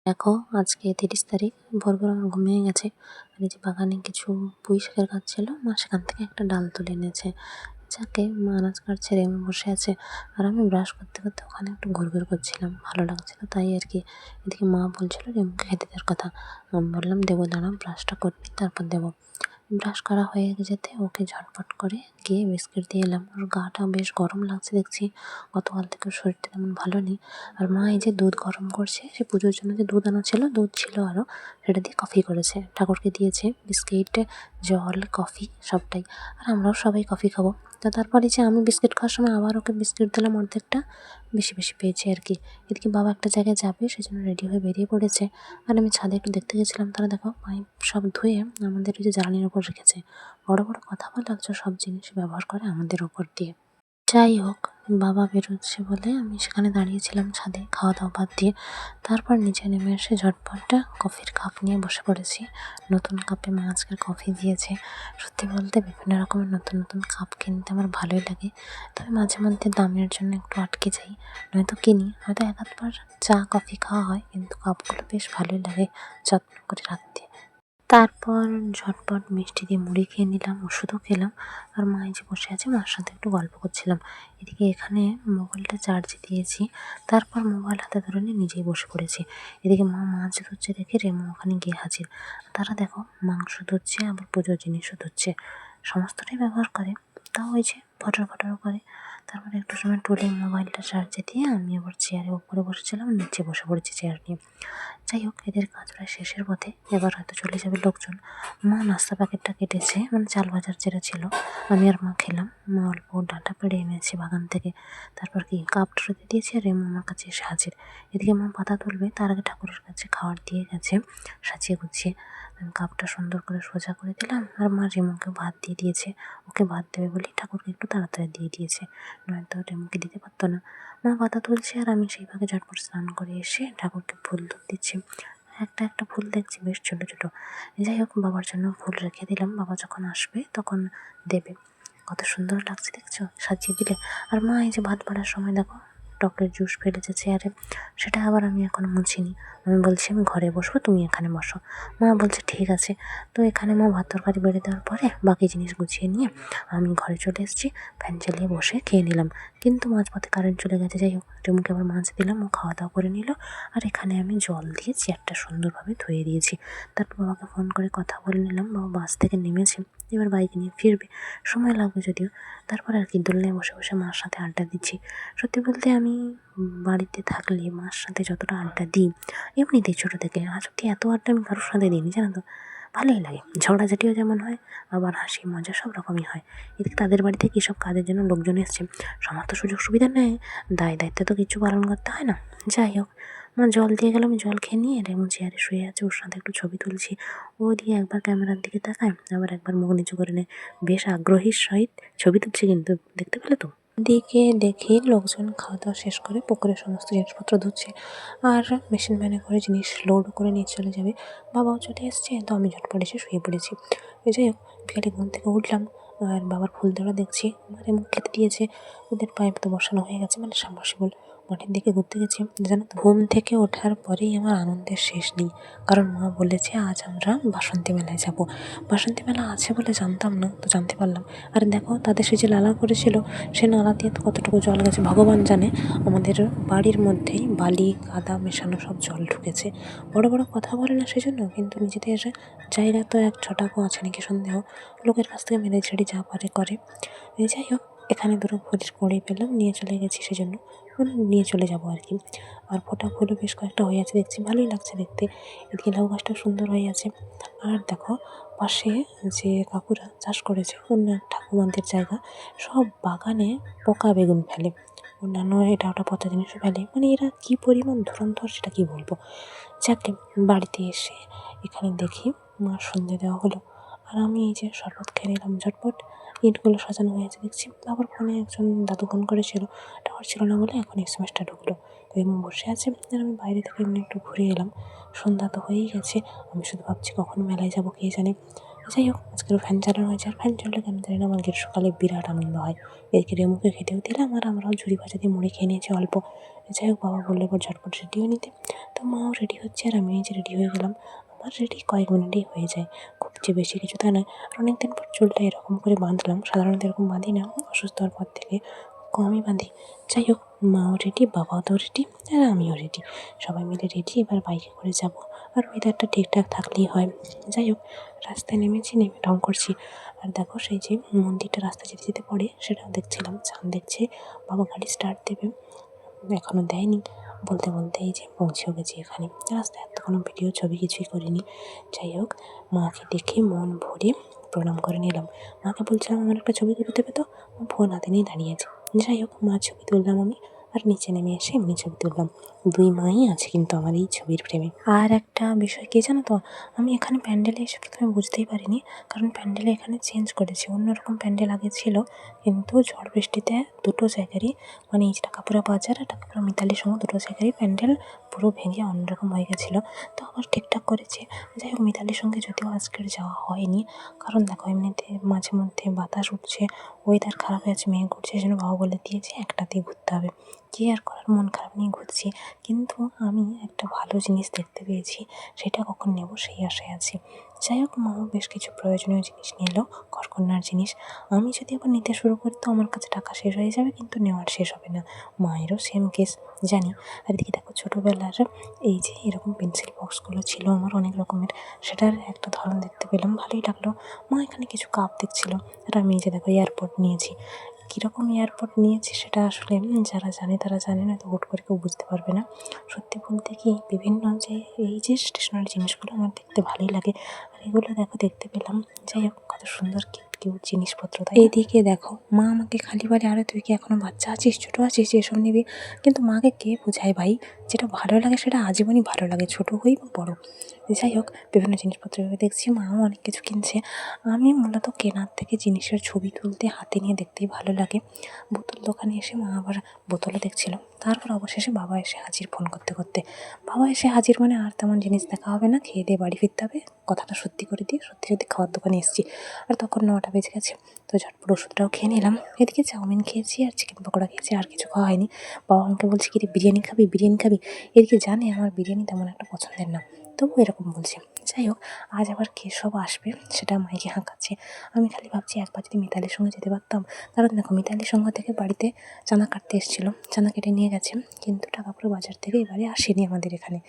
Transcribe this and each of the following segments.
দেখো, আজকে ৩০ তারিখ। ভোর আমার ঘুম ভেঙে গেছে। আর এই যে বাগানে কিছু পুঁই শাকের গাছ ছিল, মা সেখান থেকে একটা ডাল তুলে এনেছে। যাকে মা আনাজ কাটছে, রেমো বসে আছে। আর আমি ব্রাশ করতে করতে ওখানে একটু ঘুরঘুর করছিলাম, ভালো লাগছিল তাই আর কি। এদিকে মা বলছিল রেমোকে খেতে দেওয়ার কথা। আমি বললাম দেবো, দাঁড়াও ব্রাশটা করবি তারপর দেবো। ব্রাশ করা হয়ে যেতে ওকে ঝটপট করে গিয়ে বিস্কিট দিয়ে এলাম। ওর গাটা বেশ গরম লাগছে দেখছি, গতকাল থেকে ওর শরীরটা তেমন ভালো নেই। আর মা এই যে দুধ গরম করছে, সে পুজোর জন্য যে দুধ আনা ছিল, দুধ ছিল আরও, সেটা দিয়ে কফি করেছে, ঠাকুরকে দিয়েছে। বিস্কিট, জল, কফি সবটাই। আর আমরাও সবাই কফি খাবো। তো তারপরে যে আমি বিস্কিট খাওয়ার সময় আবার ওকে বিস্কিট দিলাম অর্ধেকটা, বেশি বেশি পেয়েছে আর কি। এদিকে বাবা একটা জায়গায় যাবে, সেজন্য রেডি হয়ে বেরিয়ে পড়েছে। আর আমি ছাদে একটু দেখতে গেছিলাম, তারা দেখো পাইপ সব ধুয়ে আমাদের ওই যে জ্বালানির ওপর রেখেছে। বড় বড় কথা বলে অথচ সব জিনিস ব্যবহার করে আমাদের ওপর দিয়ে। যাই হোক, বাবা বেরোচ্ছে বলে আমি সেখানে দাঁড়িয়েছিলাম ছাদে, খাওয়া দাওয়া বাদ দিয়ে। তারপর নিচে নেমে এসে ঝটপট কফির কাপ নিয়ে বসে পড়েছি। নতুন কাপে মা আজকের কফি দিয়েছে। সত্যি বলতে বিভিন্ন রকমের নতুন নতুন কাপ কিনতে আমার ভালোই লাগে, তবে মাঝে মধ্যে দামের জন্য একটু আটকে যাই। নয়তো কিনি, হয়তো এক আধবার চা কফি খাওয়া হয়, কিন্তু কাপগুলো বেশ ভালোই লাগে যত্ন করে রাখতে। তারপর ঝটপট মিষ্টি দিয়ে মুড়ি খেয়ে নিলাম, ওষুধও খেলাম। আর মা এই যে বসে আছে, মার সাথে একটু গল্প করছিলাম। এদিকে এখানে মোবাইলটা চার্জে দিয়েছি। তারপর মোবাইল হাতে ধরে নিয়ে নিজেই বসে পড়েছি। এদিকে মা মাছ ধরছে দেখে রেমো ওখানে গিয়ে হাজির। তারা দেখো মাংস ধরছে, আবার পুজোর জিনিসও ধরছে, সমস্তটাই ব্যবহার করে। তাও ওই যে ফটর ফটর করে। তারপরে একটু সময় টুলে মোবাইলটা চার্জে দিয়ে আমি আবার চেয়ারের উপরে বসেছিলাম, নিচে বসে পড়েছি চেয়ার নিয়ে। যাই হোক, এদের কাজ প্রায় শেষের পথে, এবার হয়তো চলে যাবে লোকজন। মা নাস্তা প্যাকেটটা কেটেছে, মানে চাল ভাজার যেটা ছিল। আমি আর মা খেলাম। মা অল্প ডাঁটা পেড়ে এনেছে বাগান থেকে। তারপর কি কাপ ট্রেতে দিয়েছি, আর রেমো আমার কাছে এসে হাজির। এদিকে মা পাতা তুলবে, তার আগে ঠাকুরের কাছে খাবার দিয়ে গেছে সাজিয়ে গুছিয়ে। আমি কাপটা সুন্দর করে সোজা করে দিলাম, আর মা রেমোকে ভাত দিয়ে দিয়েছে। ওকে ভাত দেবে বলে ঠাকুরকে একটু তাড়াতাড়ি দিয়ে দিয়েছে, নয়তো রেমোকে দিতে পারতো না। মা পাতা তুলছে, আর আমি সেই ভাগে ঝটপট স্নান করে এসে ঠাকুরকে ফুল ধূপ দিচ্ছি। একটা একটা ফুল দেখছি বেশ ছোট ছোট। যাই হোক, বাবার জন্য ফুল রেখে দিলাম, বাবা যখন আসবে তখন দেবে। কত সুন্দর লাগছে দেখছো সাজিয়ে দিলে। আর মা এই যে ভাত বাড়ার সময় দেখো টকের জুস ফেলেছে চেয়ারে, সেটা আবার আমি এখনো মুছিনি। আমি বলছি আমি ঘরে বসবো, তুমি এখানে বসো। মা বলছে ঠিক আছে। তো এখানে মা ভাত তরকারি বেড়ে দেওয়ার পরে বাকি জিনিস গুছিয়ে নিয়ে আমি ঘরে চলে এসেছি। ফ্যান চালিয়ে বসে খেয়ে নিলাম, কিন্তু মাঝপথে কারেন্ট চলে গেছে। যাই হোক, রেমুকে আবার মাছ দিলাম, ও খাওয়া দাওয়া করে নিল। আর এখানে আমি জল দিয়ে চেয়ারটা সুন্দরভাবে ধুয়ে দিয়েছি। তারপর বাবাকে ফোন করে কথা বলে নিলাম, বাবা বাস থেকে নেমেছে, এবার বাইক নিয়ে ফিরবে, সময় লাগবে যদিও। তারপর আর কি দোলনায় বসে বসে মার সাথে আড্ডা দিচ্ছি। সত্যি বলতে আমি বাড়িতে থাকলে মার সাথে যতটা আড্ডা দিই, এমনিতেই ছোটো থেকে আজ অব্দি এত আড্ডা আমি কারোর সাথে দিইনি, জানো তো। ভালোই লাগে, ঝগড়াঝাটিও যেমন হয়, আবার হাসি মজা সব রকমই হয়। এদিকে তাদের বাড়িতে কী সব কাজের জন্য লোকজন এসছে, সমস্ত সুযোগ সুবিধা নেয়, দায় দায়িত্ব তো কিছু পালন করতে হয় না। যাই হোক, মা জল দিয়ে গেল, আমি জল খেয়ে নিয়ে রেমো চেয়ারে শুয়ে আছে, ওর সাথে একটু ছবি তুলছি। ও দিয়ে একবার ক্যামেরার দিকে তাকায়, আবার একবার মুখ নিচু করে নেয়, বেশ আগ্রহীর সহিত ছবি তুলছে, কিন্তু দেখতে পেলে তো। দিকে দেখি লোকজন খাওয়া দাওয়া শেষ করে পুকুরে সমস্ত জিনিসপত্র ধুচ্ছে, আর মেশিন ভ্যানে করে জিনিস লোড করে নিয়ে চলে যাবে। বাবাও চলে এসছে, তো আমি ঝটপট এসে শুয়ে পড়েছি। যাই হোক, বিকেলে ঘুম থেকে উঠলাম, আর বাবার ফুল তোড়া দেখছি, মানে মুখ খেতে দিয়েছে। ওদের পাইপ তো বসানো হয়ে গেছে, মানে সাবমার্সিবল। মাঠের দিকে ঘুরতে গেছি, জানো তো ঘুম থেকে ওঠার পরেই আমার আনন্দের শেষ নেই, কারণ মা বলেছে আজ আমরা বাসন্তী মেলায় যাব। বাসন্তী মেলা আছে বলে জানতাম না, তো জানতে পারলাম। আর দেখো, তাদের সে যে নালা করেছিল, সে নালা দিয়ে তো কতটুকু জল গেছে ভগবান জানে। আমাদের বাড়ির মধ্যেই বালি কাদা মেশানো সব জল ঢুকেছে। বড় বড় কথা বলে না সেজন্য, কিন্তু নিজেদের জায়গা তো এক ছটাকও আছে নাকি সন্দেহ, লোকের কাছ থেকে মেরে ছেড়ে যা পারে করে। যাই হোক, এখানে দুটো ফুলের কুঁড়ি পেলাম, নিয়ে চলে গেছি সেজন্য, মানে নিয়ে চলে যাবো আর কি। আর ফোটা ফুলও বেশ কয়েকটা হয়ে আছে দেখছি, ভালোই লাগছে দেখতে। এদিকে লাউ গাছটাও সুন্দর হয়ে আছে। আর দেখো, পাশে যে কাকুরা চাষ করেছে, অন্য এক ঠাকুমাদের জায়গা, সব বাগানে পোকা বেগুন ফেলে, অন্যান্য এটা ওটা পচা জিনিসও ফেলে, মানে এরা কী পরিমাণ ধুরন্ধর সেটা কী বলবো। যাকে বাড়িতে এসে এখানে দেখি মার সন্ধে দেওয়া হলো, আর আমি এই যে শরবত খেয়ে নিলাম ঝটপট। ইটগুলো সাজানো হয়েছে দেখছি, আবার ফোনে একজন দাদু ফোন করেছিল, টাওয়ার ছিল না বলে এখন এসএমএসটা ঢুকলো। তো এমন বসে আছে, আর আমি বাইরে থেকে এমনি একটু ঘুরে এলাম। সন্ধ্যা তো হয়েই গেছে, আমি শুধু ভাবছি কখন মেলায় যাবো কে জানে। যাই হোক, আজকের ফ্যান চালানো হয়েছে, আর ফ্যান চললে কেন জানি না আমার গ্রীষ্মকালে বিরাট আনন্দ হয়। এদিকে রেমুকে খেতেও দিলাম, আর আমরাও ঝুড়ি ভাজা দিয়ে মুড়ি খেয়ে নিয়েছি অল্প। যাই হোক বাবা বললো এবার ঝটপট রেডি হয়ে নিতে। তো মাও রেডি হচ্ছে আর আমি এই যে রেডি হয়ে গেলাম। আমার রেডি কয়েক মিনিটেই হয়ে যায়, খুব যে বেশি কিছু তা নয়। আর অনেকদিন পর চুলটা এরকম করে বাঁধলাম, সাধারণত এরকম বাঁধি না, অসুস্থ হওয়ার পর থেকে কমই বাঁধি। যাই হোক মাও রেডি, বাবাও তো রেডি, আর আমিও রেডি, সবাই মিলে রেডি। এবার বাইকে করে যাব, আর ওয়েদারটা ঠিকঠাক থাকলেই হয়। যাই হোক রাস্তায় নেমেছি, নেমে ঢং করছি। আর দেখো সেই যে মন্দিরটা রাস্তা যেতে যেতে পড়ে সেটাও দেখছিলাম। চাঁদ দেখছে, বাবা গাড়ি স্টার্ট দেবে, এখনও দেয়নি। বলতে বলতে এই যে পৌঁছেও গেছি এখানে। রাস্তায় এত কোনো ভিডিও ছবি কিছুই করিনি। যাই হোক মাকে দেখে মন ভরে প্রণাম করে নিলাম। মাকে বলছিলাম আমার একটা ছবি তুলে দেবে, তো ফোন হাতে নিয়ে দাঁড়িয়ে আছে। যাই হোক মার ছবি তুললাম আমি, আর নিচে নেমে এসে এমনি ছবি তুললাম। দুই মাই আছে কিন্তু আমার এই ছবির ফ্রেমে। আর একটা বিষয় কী জানো তো, আমি এখানে প্যান্ডেলে এসে প্রথমে বুঝতেই পারিনি, কারণ প্যান্ডেলে এখানে চেঞ্জ করেছে, অন্যরকম প্যান্ডেল আগে ছিল। কিন্তু ঝড় বৃষ্টিতে দুটো জায়গারই, মানে এই যে টাকাপুরা বাজার আর টাকাপুরা মিতালির সঙ্গে দুটো জায়গারই প্যান্ডেল পুরো ভেঙে অন্যরকম হয়ে গেছিলো। তো আবার ঠিকঠাক করেছে। যাই হোক মিতালির সঙ্গে যদিও আজকের যাওয়া হয়নি, কারণ দেখো এমনিতে মাঝে মধ্যে বাতাস উঠছে, ওয়েদার খারাপ হয়ে আছে, মেঘ ঘুরছে, সেজন্য বাবা বলে দিয়েছে একটাতেই ঘুরতে হবে। কী আর করার, মন খারাপ নিয়ে ঘুরছি। কিন্তু আমি একটা ভালো জিনিস দেখতে পেয়েছি, সেটা কখন নেব সেই আশায় আছি। যাই হোক মাও বেশ কিছু প্রয়োজনীয় জিনিস নিল, ঘরকন্নার জিনিস। আমি যদি আবার নিতে শুরু করি তো আমার কাছে টাকা শেষ হয়ে যাবে, কিন্তু নেওয়ার শেষ হবে না। মায়েরও সেম কেস জানি। আর এদিকে দেখো ছোটোবেলার এই যে এরকম পেন্সিল বক্সগুলো ছিল আমার অনেক রকমের, সেটার একটা ধরন দেখতে পেলাম, ভালোই লাগলো। মা এখানে কিছু কাপ দেখছিলো, আর আমি এই যে দেখো এয়ারপড নিয়েছি। কীরকম এয়ারপড নিয়েছি সেটা আসলে যারা জানে তারা জানে, না তো হুট করে কেউ বুঝতে পারবে না। সত্যি বলতে কি বিভিন্ন যে এই যে স্টেশনারি জিনিসগুলো আমার দেখতে ভালোই লাগে, আর এগুলো দেখো দেখতে পেলাম। যাই হোক কত সুন্দর কিউট কিউট জিনিসপত্র। তাই এইদিকে দেখো মা আমাকে খালি বলে আরে তুই কি এখনো বাচ্চা আছিস, ছোটো আছিস, এসব নিবি। কিন্তু মাকে কে বোঝায় ভাই, যেটা ভালো লাগে সেটা আজীবনই ভালো লাগে, ছোটো হই বা বড়ো। যাই হোক বিভিন্ন জিনিসপত্র ভেবে দেখছি, মাও অনেক কিছু কিনছে। আমি মূলত কেনার থেকে জিনিসের ছবি তুলতে, হাতে নিয়ে দেখতেই ভালো লাগে। বোতল দোকানে এসে মা আবার বোতলও দেখছিল। তারপর অবশেষে বাবা এসে হাজির, ফোন করতে করতে। বাবা এসে হাজির মানে আর তেমন জিনিস দেখা হবে না, খেয়ে দিয়ে বাড়ি ফিরতে হবে। কথাটা সত্যি করে দিয়ে সত্যি সত্যি খাওয়ার দোকানে এসেছি। আর তখন 9টা বেজে গেছে। তো ঝটপট ওষুধটাও খেয়ে নিলাম। এদিকে চাউমিন খেয়েছি আর চিকেন পকোড়া খেয়েছি, আর কিছু খাওয়া হয়নি। বাবা আমাকে বলছে কি রে বিরিয়ানি খাবি, বিরিয়ানি খাবি। এদিকে জানে আমার বিরিয়ানি তেমন একটা পছন্দের না, তবু এরকম বলছে। যাই হোক আজ আবার কে সব আসবে সেটা মাইকে হাঁকাচ্ছে। আমি খালি ভাবছি একবার যদি মিতালির সঙ্গে যেতে পারতাম। কারণ দেখো মিতালির সঙ্গে থেকে বাড়িতে চাঁদা কাটতে এসেছিলো, চাঁদা কেটে নিয়ে গেছে, কিন্তু টাকাপুরো বাজার থেকে এবারে আসেনি আমাদের এখানে।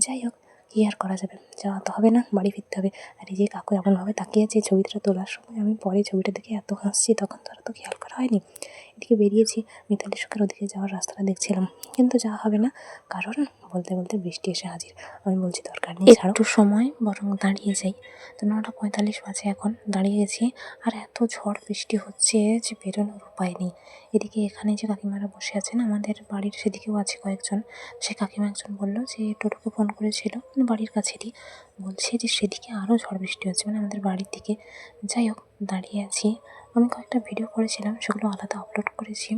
যাই হোক কী আর করা যাবে, যাওয়া তো হবে না, বাড়ি ফিরতে হবে। আর এই যে কাকু এমনভাবে তাকিয়ে আছে ছবিটা তোলার সময়, আমি পরে ছবিটা দেখে এত হাসছি, তখন তো আর তো খেয়াল করা হয়নি। এদিকে বেরিয়েছি, মিতালির সঙ্গে ওদিকে যাওয়ার রাস্তাটা দেখছিলাম, কিন্তু যাওয়া হবে না, কারণ বলতে বলতে বৃষ্টি এসে হাজির। আমি বলছি দরকার নেই, একটু সময় বরং দাঁড়িয়ে যাই। তো 9টা 45 বাজে এখন, দাঁড়িয়ে গেছি। আর এত ঝড় বৃষ্টি হচ্ছে যে বেরোনোর উপায় নেই। এদিকে এখানে যে কাকিমারা বসে আছেন, আমাদের বাড়ির সেদিকেও আছে কয়েকজন। সে কাকিমা একজন বললো যে টোটোকে ফোন করেছিল, মানে বাড়ির কাছেরই, বলছে যে সেদিকে আরও ঝড় বৃষ্টি হচ্ছে, মানে আমাদের বাড়ির দিকে। যাই হোক দাঁড়িয়ে আছি। আমি কয়েকটা ভিডিও করেছিলাম, সেগুলো আলাদা আপলোড করেছি।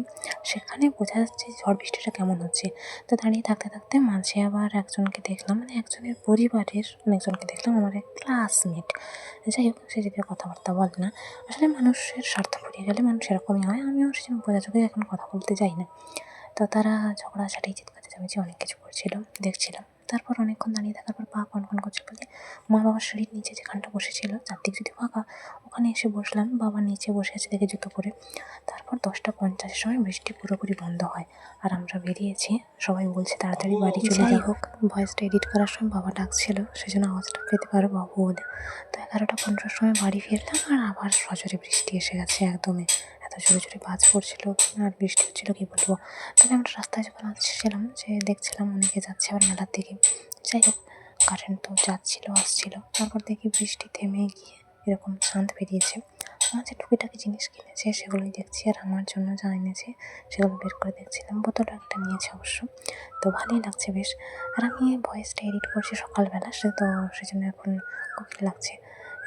সেখানে বোঝা যাচ্ছে ঝড় বৃষ্টিটা কেমন হচ্ছে। তো দাঁড়িয়ে থাকতে থাকতে মাঝে আবার একজনকে দেখলাম, মানে একজনের পরিবারের অনেকজনকে দেখলাম, আমার এক ক্লাসমেট। যাই হোক সে যদি কথাবার্তা বলে না, আসলে মানুষের স্বার্থ ফুরিয়ে গেলে মানুষ এরকমই হয়। আমিও সেরকম বোঝা চোখে এখন কথা বলতে যাই না। তো তারা ঝগড়াঝাটি, চিৎকার চেঁচামেচি অনেক কিছু করছিল, দেখছিলাম। তারপর অনেকক্ষণ দাঁড়িয়ে থাকার পর পা কনকন করছে বলে মা বাবার সিঁড়ির নিচে যেখানটা বসেছিল, চারদিক যদি ফাঁকা, ওখানে এসে বসলাম। বাবা নিচে বসে আছে দেখে জুতো পরে। তারপর 10টা 50-এর সময় বৃষ্টি পুরোপুরি বন্ধ হয়, আর আমরা বেরিয়েছি। সবাই বলছে তাড়াতাড়ি বাড়ি চলে যাই হোক ভয়েসটা এডিট করার সময় বাবা ডাকছিল, সেজন্য আওয়াজটা পেতে পারো বাবু বলে। তো 11টা 15-এর সময় বাড়ি ফিরলাম, আর আবার সজোরে বৃষ্টি এসে গেছে একদমই। এত জোরে জোরে বাজ পড়ছিল আর বৃষ্টি হচ্ছিলো কী বলবো। তবে আমরা রাস্তায় যখন আসছিলাম যে দেখছিলাম অনেকে যাচ্ছে আবার মেলার দিকে। যাই হোক কারেন্ট তো যাচ্ছিলো আসছিলো। তারপর দেখি বৃষ্টি থেমে গিয়ে এরকম চাঁদ বেরিয়েছে। আমার যে টুকিটাকি জিনিস কিনেছে সেগুলোই দেখছি, আর আমার জন্য যা এনেছে সেগুলো বের করে দেখছিলাম। বোতলও একটা নিয়েছে অবশ্য, তো ভালোই লাগছে বেশ। আর আমি ভয়েসটা এডিট করছি সকালবেলা, সেজন্য এখন খুব লাগছে।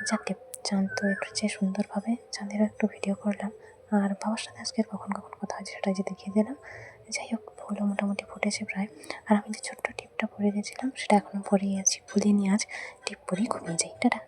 যাকে চাঁদ তো উঠেছে সুন্দরভাবে, চাঁদেরও একটু ভিডিও করলাম। আর বাবার সাথে আজকে কখন কখন কথা হয়েছে সেটা যে দেখিয়ে দিলাম। যাই হোক ফুলও মোটামুটি ফুটেছে প্রায়। আর আমি যে ছোট্ট টিপটা পরে গেছিলাম সেটা এখনও পরেই আছি, ভুলিনি আজ। টিপ পরেই ঘুমিয়ে যাই। টাটা।